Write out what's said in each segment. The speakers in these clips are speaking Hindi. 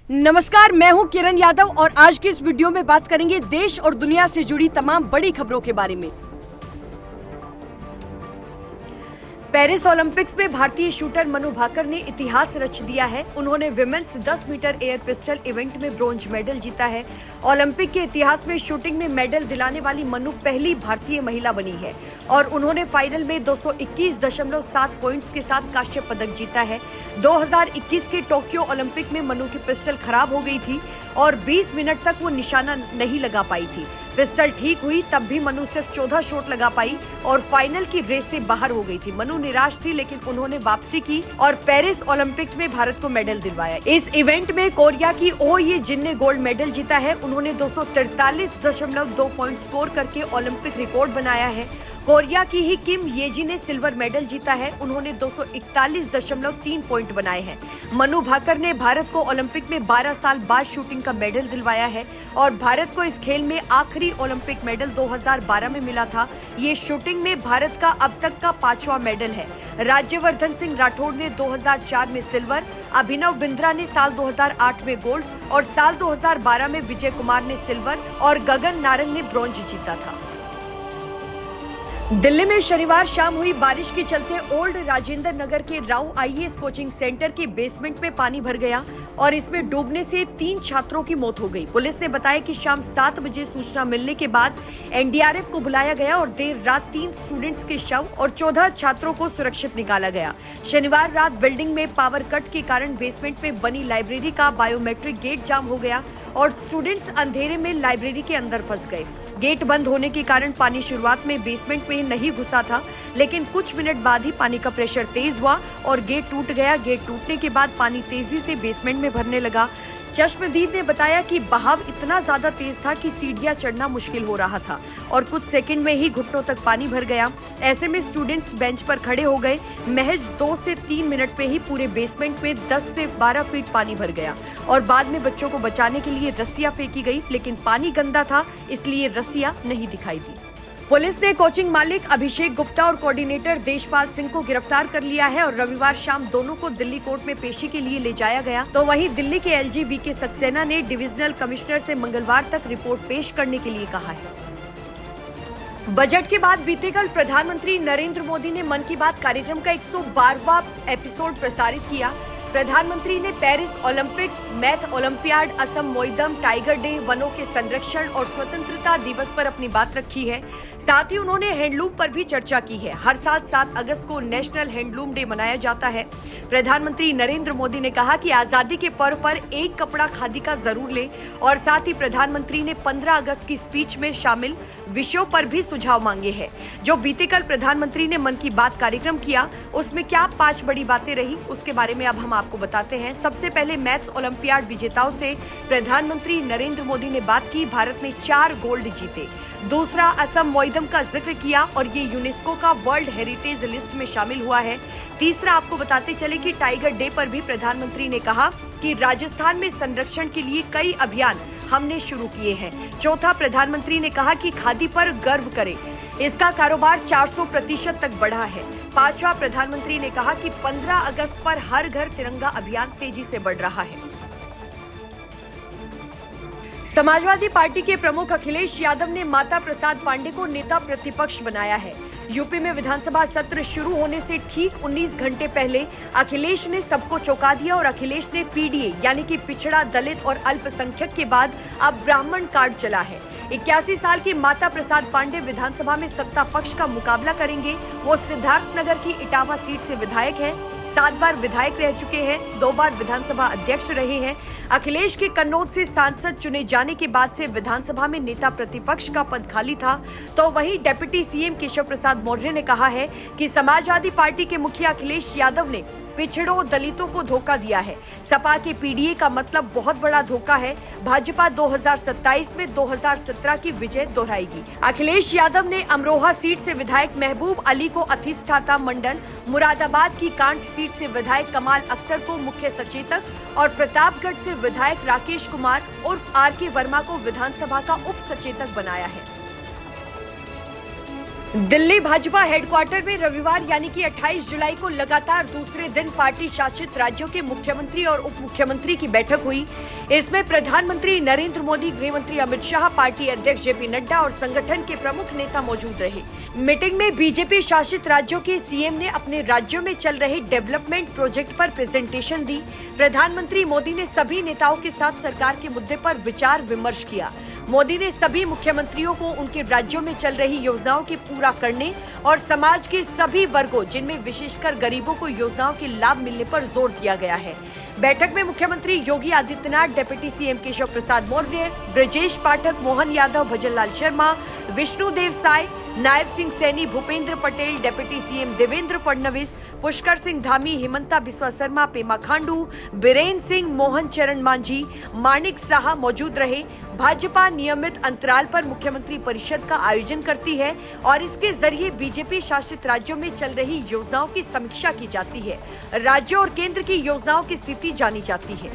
नमस्कार, मैं हूं किरण यादव और आज की इस वीडियो में बात करेंगे देश और दुनिया से जुड़ी तमाम बड़ी खबरों के बारे में। पेरिस ओलंपिक्स में भारतीय शूटर मनु भाकर ने इतिहास रच दिया है। उन्होंने women's 10 metre air pistol event में ब्रॉन्ज मेडल जीता है। ओलंपिक के इतिहास में शूटिंग में मेडल दिलाने वाली मनु पहली भारतीय महिला बनी है और उन्होंने फाइनल में 221.7 पॉइंट्स के साथ कांस्य पदक जीता है। 2021 के टोक्यो ओलंपिक में मनु की पिस्टल खराब हो गई थी और 20 मिनट तक वो निशाना नहीं लगा पाई थी। पिस्टल ठीक हुई तब भी मनु सिर्फ 14 शॉट लगा पाई और फाइनल की रेस से बाहर हो गई थी। मनु निराश थी लेकिन उन्होंने वापसी की और पेरिस ओलंपिक्स में भारत को मेडल दिलवाया। इस इवेंट में कोरिया की ओ ये जिन ने गोल्ड मेडल जीता है। उन्होंने 243.2 पॉइंट स्कोर करके ओलंपिक रिकॉर्ड बनाया है। कोरिया की ही किम येजी ने सिल्वर मेडल जीता है। उन्होंने 241.3 पॉइंट बनाए हैं। मनु भाकर ने भारत को ओलंपिक में 12 साल बाद शूटिंग का मेडल दिलवाया है और भारत को इस खेल में आखिरी ओलंपिक मेडल 2012 में मिला था। ये शूटिंग में भारत का अब तक का 5वां मेडल है। राज्यवर्धन सिंह राठौड़ ने 2004 में सिल्वर, अभिनव बिंद्रा ने साल 2008 में गोल्ड और साल 2012 में विजय कुमार ने सिल्वर और गगन नारंग ने ब्रॉन्ज जीता था। दिल्ली में शनिवार शाम हुई बारिश के चलते ओल्ड राजेंद्र नगर के राव आईएएस कोचिंग सेंटर के बेसमेंट में पानी भर गया और इसमें डूबने से 3 छात्रों की मौत हो गई। पुलिस ने बताया कि शाम 7 बजे सूचना मिलने के बाद एनडीआरएफ को बुलाया गया और देर रात 3 स्टूडेंट्स के शव और 14 छात्रों को सुरक्षित निकाला गया। शनिवार रात बिल्डिंग में पावर कट के कारण बेसमेंट में बनी लाइब्रेरी का बायोमेट्रिक गेट जाम हो गया और स्टूडेंट्स अंधेरे में लाइब्रेरी के अंदर फंस गए। गेट बंद होने के कारण पानी शुरुआत में बेसमेंट में नहीं घुसा था, लेकिन कुछ मिनट बाद ही पानी का प्रेशर तेज हुआ और गेट टूट गया। गेट टूटने के बाद पानी तेजी से बेसमेंट में भरने लगा। चश्मदीद ने बताया कि बहाव इतना ज्यादा तेज था कि सीढ़ियां चढ़ना मुश्किल हो रहा था और कुछ सेकंड में ही घुटनों तक पानी भर गया। ऐसे में स्टूडेंट्स बेंच पर खड़े हो गए। महज 2 से 3 मिनट में ही पूरे बेसमेंट में 10 से 12 फीट पानी भर गया और बाद में बच्चों को बचाने के लिए रस्सियां फेंकी गई, लेकिन पानी गंदा था इसलिए रस्सियां नहीं दिखाई दी। पुलिस ने कोचिंग मालिक अभिषेक गुप्ता और कोऑर्डिनेटर देशपाल सिंह को गिरफ्तार कर लिया है और रविवार शाम दोनों को दिल्ली कोर्ट में पेशी के लिए ले जाया गया। तो वहीं दिल्ली के एलजी वीके सक्सेना ने डिविजनल कमिश्नर से मंगलवार तक रिपोर्ट पेश करने के लिए कहा है। बजट के बाद बीते कल प्रधानमंत्री नरेंद्र मोदी ने मन की बात कार्यक्रम का 112वां एपिसोड प्रसारित किया। प्रधानमंत्री ने Paris Olympic, math olympiad, Assam Moidam, tiger day, वनों के संरक्षण और स्वतंत्रता दिवस पर अपनी बात रखी है। साथ ही उन्होंने हैंडलूम पर भी चर्चा की है। हर साल 7 अगस्त को नेशनल हैंडलूम डे मनाया जाता है। प्रधानमंत्री नरेंद्र मोदी ने कहा कि आजादी के पर्व पर एक कपड़ा खादी का जरूर ले और साथ ही प्रधानमंत्री ने 15 अगस्त की स्पीच में शामिल विषयों पर भी सुझाव मांगे हैं। जो बीते कल प्रधानमंत्री ने मन की बात कार्यक्रम किया उसमें क्या 5 बड़ी बातें रही उसके बारे में अब हम आपको बताते हैं। सबसे पहले मैथ्स ओलंपियाड विजेताओं से प्रधानमंत्री नरेंद्र मोदी ने बात की। भारत ने 4 गोल्ड जीते। दूसरा, असम मोइदम का जिक्र किया और ये यूनेस्को का वर्ल्ड हेरिटेज लिस्ट में शामिल हुआ है। तीसरा, आपको बताते चले कि टाइगर डे पर भी प्रधानमंत्री ने कहा कि राजस्थान में संरक्षण के लिए कई अभियान हमने शुरू किए हैं। चौथा, प्रधानमंत्री ने कहा कि खादी पर गर्व करें, इसका कारोबार 400% तक बढ़ा है। पांचवा, प्रधानमंत्री ने कहा कि 15 अगस्त पर हर घर तिरंगा अभियान तेजी से बढ़ रहा है। समाजवादी पार्टी के प्रमुख अखिलेश यादव ने माता प्रसाद पांडे को नेता प्रतिपक्ष बनाया है। यूपी में विधानसभा सत्र शुरू होने से ठीक 19 घंटे पहले अखिलेश ने सबको चौंका दिया और अखिलेश ने पीडीए यानी कि पिछड़ा, दलित और अल्पसंख्यक के बाद अब ब्राह्मण कार्ड चला है। 81 साल की माता प्रसाद पांडे विधानसभा में सत्ता पक्ष का मुकाबला करेंगे। वो सिद्धार्थनगर की इटावा सीट से विधायक हैं। 7 बार विधायक रह चुके हैं, 2 बार विधानसभा अध्यक्ष रहे हैं। अखिलेश के कन्नौज से सांसद चुने जाने के बाद से विधानसभा में नेता प्रतिपक्ष का पद खाली था। तो वहीं डिप्टी सीएम केशव प्रसाद मौर्य ने कहा है कि समाजवादी पार्टी के मुखिया अखिलेश यादव ने पिछड़ों, दलितों को धोखा दिया है। सपा के पीडीए का मतलब बहुत बड़ा धोखा है। भाजपा 2027 में 2017 की विजय दोहराएगी। अखिलेश यादव ने अमरोहा सीट से विधायक महबूब अली को अधिष्ठाता मंडल, मुरादाबाद की कांठ सीट से विधायक कमाल अख्तर को मुख्य सचेतक और प्रतापगढ़ से विधायक राकेश कुमार उर्फ आर के वर्मा को विधानसभा का उप सचेतक बनाया है। दिल्ली भाजपा हेडक्वार्टर में रविवार यानी कि 28 जुलाई को लगातार दूसरे दिन पार्टी शासित राज्यों के मुख्यमंत्री और उप मुख्यमंत्री की बैठक हुई। इसमें प्रधानमंत्री नरेंद्र मोदी, गृह मंत्री अमित शाह, पार्टी अध्यक्ष जेपी नड्डा और संगठन के प्रमुख नेता मौजूद रहे। मीटिंग में बीजेपी शासित राज्यों के सीएम ने अपने राज्यों में चल रहे डेवलपमेंट प्रोजेक्ट पर प्रेजेंटेशन दी। प्रधानमंत्री मोदी ने सभी नेताओं के साथ सरकार के मुद्दे पर विचार विमर्श किया। मोदी ने सभी मुख्यमंत्रियों को उनके राज्यों में चल रही योजनाओं के पूरा करने और समाज के सभी वर्गों, जिनमें विशेषकर गरीबों को योजनाओं के लाभ मिलने पर जोर दिया गया है। बैठक में मुख्यमंत्री Yogi Adityanath, deputy CM Keshav Prasad Maurya, Brajesh Pathak, Mohan Yadav, Bhajanlal Sharma, Vishnudeo Sai, Nayab Singh Saini, Bhupendra Patel, deputy CM Devendra Fadnavis, Pushkar Singh Dhami, Himanta Biswa Sharma, Pema Khandu, Birender Singh, Mohan चरण मांझी, माणिक साहा मौजूद रहे। भाजपा नियमित अंतराल पर मुख्यमंत्री परिषद का आयोजन करती है और इसके जरिए बीजेपी शासित राज्यों में चल रही योजनाओं की समीक्षा की जाती है। राज्यों और केंद्र की योजनाओं की स्थिति जानी जाती है।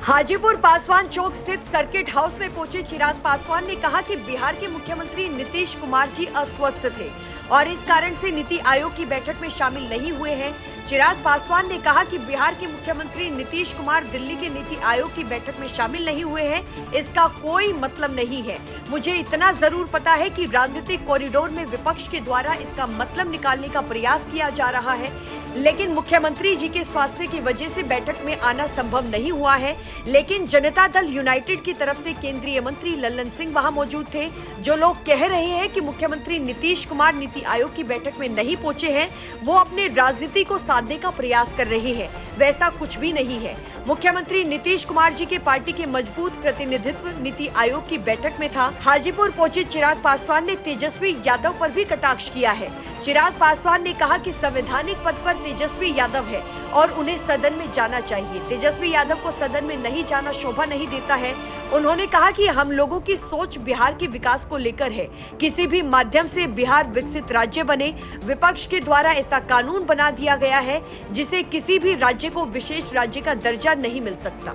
हाजीपुर पासवान चौक स्थित सर्किट हाउस में पहुंचे चिराग पासवान ने कहा कि बिहार के मुख्यमंत्री नीतीश कुमार जी अस्वस्थ थे और इस कारण से नीति आयोग की बैठक में शामिल नहीं हुए हैं। चिराग पासवान ने कहा कि बिहार के मुख्यमंत्री नीतीश कुमार दिल्ली के नीति आयोग की बैठक में शामिल नहीं हुए हैं, इसका कोई मतलब नहीं है। मुझे इतना जरूर पता है कि राजनीतिक कॉरिडोर में विपक्ष के द्वारा इसका मतलब निकालने का प्रयास किया जा रहा है, लेकिन मुख्यमंत्री जी के स्वास्थ्य की वजह से बैठक में आना संभव नहीं हुआ है। लेकिन जनता दल यूनाइटेड की तरफ से केंद्रीय मंत्री लल्लन सिंह वहां मौजूद थे। जो लोग कह रहे हैं कि मुख्यमंत्री नीतीश कुमार नीति आयोग की बैठक में नहीं पहुंचे हैं, वो अपनी राजनीति को साधने का प्रयास कर रहे हैं। वैसा कुछ भी नहीं है। मुख्यमंत्री नीतीश कुमार जी के पार्टी के मजबूत प्रतिनिधित्व नीति आयोग की बैठक में था। हाजीपुर पहुंचे चिराग पासवान ने तेजस्वी यादव पर भी कटाक्ष किया है। चिराग पासवान ने कहा कि संवैधानिक पद पर तेजस्वी यादव है और उन्हें सदन में जाना चाहिए। तेजस्वी यादव को सदन में नहीं जाना शोभा नहीं देता है। उन्होंने कहा कि हम लोगों की सोच बिहार के विकास को लेकर है, किसी भी माध्यम से बिहार विकसित राज्य बने। विपक्ष के द्वारा ऐसा कानून बना दिया गया है जिसे किसी भी राज्य को विशेष राज्य का दर्जा नहीं मिल सकता।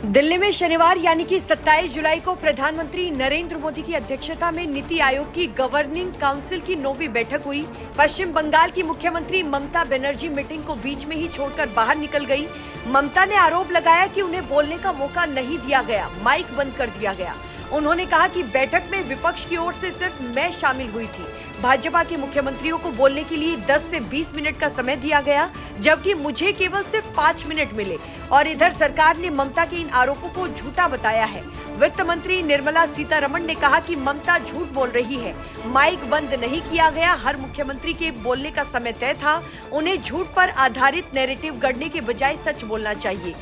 दिल्ली में शनिवार यानी कि 27 जुलाई को प्रधानमंत्री नरेंद्र मोदी की अध्यक्षता में नीति आयोग की गवर्निंग काउंसिल की 9वीं बैठक हुई। पश्चिम बंगाल की मुख्यमंत्री ममता बनर्जी मीटिंग को बीच में ही छोड़कर बाहर निकल गई। ममता ने आरोप लगाया कि उन्हें बोलने का मौका नहीं दिया गया, माइक बंद कर दिया गया। उन्होंने कहा कि बैठक में विपक्ष की ओर से सिर्फ मैं शामिल हुई थी। भाजपा के मुख्यमंत्रियों को बोलने के लिए 10 से 20 मिनट का समय दिया गया, जबकि मुझे केवल सिर्फ 5 मिनट मिले और इधर सरकार ने ममता के इन आरोपों को झूठा बताया है। वित्त मंत्री निर्मला सीतारमण ने कहा कि ममता झूठ बोल रही है, माइक बंद नहीं किया गया। हर मुख्यमंत्री के बोलने का समय तय था। उन्हें झूठ पर आधारित नैरेटिव गढ़ने के बजाय सच बोलना चाहिए।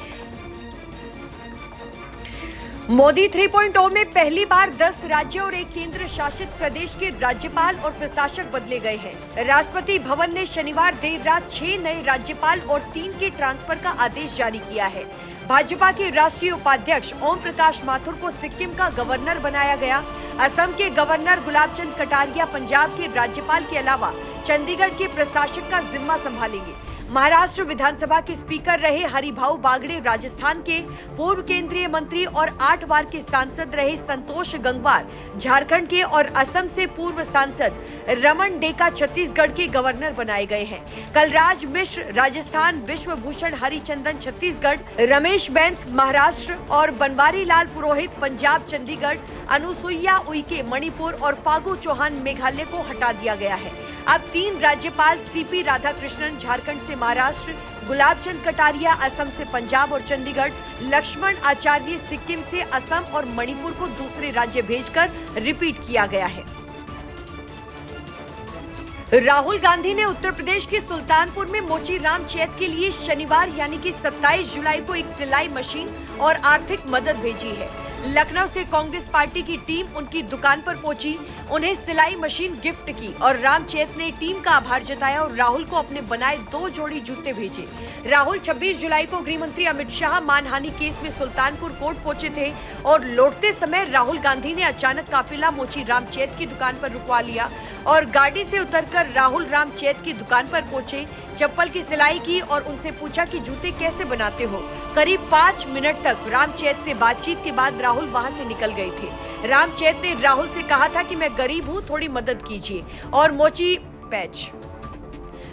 मोदी 3.0 में पहली बार 10 राज्यों और एक केंद्र शासित प्रदेश के राज्यपाल और प्रशासक बदले गए हैं। राष्ट्रपति भवन ने शनिवार देर रात 6 नए राज्यपाल और 3 के ट्रांसफर का आदेश जारी किया है। भाजपा के राष्ट्रीय उपाध्यक्ष ओम प्रकाश माथुर को सिक्किम का गवर्नर बनाया गया। असम के गवर्नर गुलाब चंद कटारिया पंजाब के राज्यपाल के अलावा चंडीगढ़ के प्रशासक का जिम्मा संभालेंगे। महाराष्ट्र विधानसभा के स्पीकर रहे हरिभाऊ बागड़े, राजस्थान के पूर्व केंद्रीय मंत्री और 8 बार के सांसद रहे संतोष गंगवार झारखंड के और असम से पूर्व सांसद रमन डेका छत्तीसगढ़ के गवर्नर बनाए गए हैं। कलराज मिश्र राजस्थान, विश्वभूषण हरिचंदन छत्तीसगढ़, रमेश बैन्स महाराष्ट्र और बनवारी लाल पुरोहित पंजाब चंडीगढ़, अनुसुईया उइके मणिपुर और फागू चौहान मेघालय को हटा दिया गया है। अब 3 राज्यपाल सीपी राधाकृष्णन झारखंड से महाराष्ट्र, गुलाब चंद कटारिया असम से पंजाब और चंडीगढ़, लक्ष्मण आचार्य सिक्किम से असम और मणिपुर को दूसरे राज्य भेजकर रिपीट किया गया है। राहुल गांधी ने उत्तर प्रदेश के सुल्तानपुर में मोचीराम चैत के लिए शनिवार यानी कि 27 जुलाई को एक सिलाई मशीन और आर्थिक मदद भेजी है। लखनऊ से कांग्रेस पार्टी की टीम उनकी दुकान पर पहुंची, उन्हें सिलाई मशीन गिफ्ट की और राम चैत ने टीम का आभार जताया और राहुल को अपने बनाए 2 जोड़ी जूते भेजे। राहुल 26 जुलाई को गृह मंत्री अमित शाह मानहानि केस में सुल्तानपुर कोर्ट पहुंचे थे और लौटते समय राहुल गांधी ने अचानक काफिला मोची राम चैत की दुकान पर रुकवा लिया और गाड़ी से उतरकर राहुल राम चैत की दुकान पर पहुंचे, चप्पल की सिलाई की और उनसे पूछा कि जूते कैसे बनाते हो। करीब 5 मिनट तक राम चैत से बातचीत के बाद राहुल वहां से निकल गए थे। राम चैत ने राहुल से कहा था कि मैं गरीब हूं, थोड़ी मदद कीजिए और मोची पैच।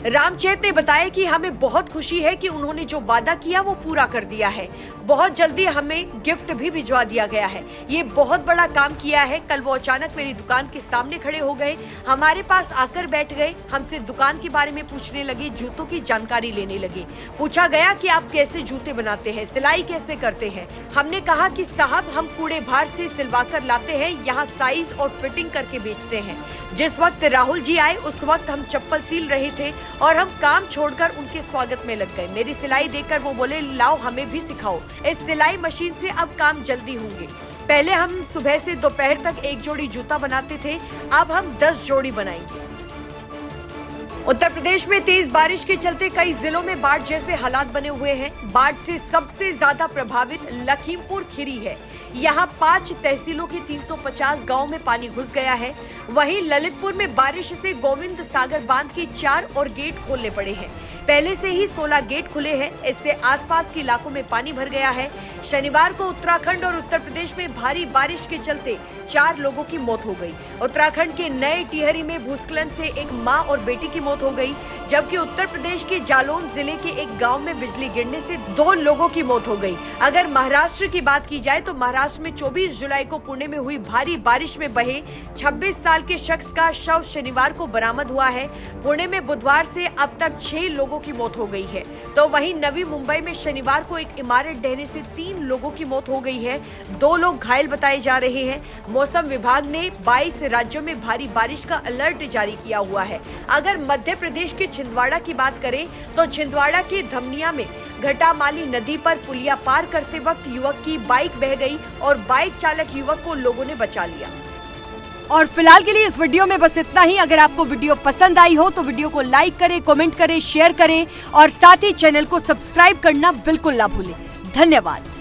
रामचैत ने बताया कि हमें बहुत खुशी है कि उन्होंने जो वादा किया वो पूरा कर दिया है। बहुत जल्दी हमें गिफ्ट भी भिजवा दिया गया है। ये बहुत बड़ा काम किया है। कल वो अचानक मेरी दुकान के सामने खड़े हो गए, हमारे पास आकर बैठ गए, हमसे दुकान के बारे में पूछने लगे, जूतों की जानकारी लेने लगे। पूछा गया कि आप कैसे जूते बनाते हैं, सिलाई कैसे करते हैं। हमने कहा कि साहब हम कूड़े भार से सिलवा कर लाते हैं, यहाँ साइज और फिटिंग करके बेचते हैं। जिस वक्त राहुल जी आए उस वक्त हम चप्पल सील रहे थे और हम काम छोड़कर उनके स्वागत में लग गए। मेरी सिलाई देखकर वो बोले, लाओ हमें भी सिखाओ, इस सिलाई मशीन से अब काम जल्दी होंगे। पहले हम सुबह से दोपहर तक 1 जोड़ी जूता बनाते थे, अब हम 10 जोड़ी बनाएंगे। उत्तर प्रदेश में तेज बारिश के चलते कई जिलों में बाढ़ जैसे हालात बने हुए हैं। बाढ़ से सबसे ज्यादा प्रभावित लखीमपुर खीरी है। यहाँ 5 तहसीलों के 350 गांव में पानी घुस गया है। वहीं ललितपुर में बारिश से गोविंद सागर बांध के 4 और गेट खोलने पड़े हैं। पहले से ही 16 गेट खुले हैं, इससे आसपास के इलाकों में पानी भर गया है। शनिवार को उत्तराखंड और उत्तर प्रदेश में भारी बारिश के चलते 4 लोगों की मौत हो गई। उत्तराखंड के नए टिहरी में भूस्खलन से एक मां और बेटी की मौत हो गई, जबकि उत्तर प्रदेश के जालौन जिले के एक गांव में बिजली गिरने से 2 लोगों की मौत हो गई। अगर महाराष्ट्र की बात की जाए तो महाराष्ट्र में 24 जुलाई को पुणे में हुई भारी बारिश में बहे 26 साल के शख्स का शव शनिवार को बरामद हुआ है। पुणे में बुधवार से अब तक 6 लोगों की मौत हो गई है। तो वहीं नवी मुंबई में शनिवार को एक इमारत ढहने से 3 लोगों की मौत हो गई है। 2 लोग घायल बताए जा रहे हैं। मौसम विभाग ने 22 राज्यों में भारी बारिश का अलर्ट जारी किया हुआ है। अगर मध्य प्रदेश के छिंदवाड़ा की बात करें तो छिंदवाड़ा के धमनिया में घटामाली नदी पर पुलिया पार करते वक्त युवक की बाइक बह गई और बाइक चालक युवक को लोगों ने बचा लिया। और फिलहाल के लिए इस वीडियो में बस इतना ही। अगर आपको वीडियो पसंद आई हो तो वीडियो को लाइक करें, कमेंट करें, शेयर करें और साथ ही चैनल को सब्सक्राइब करना बिल्कुल ना भूलें। धन्यवाद।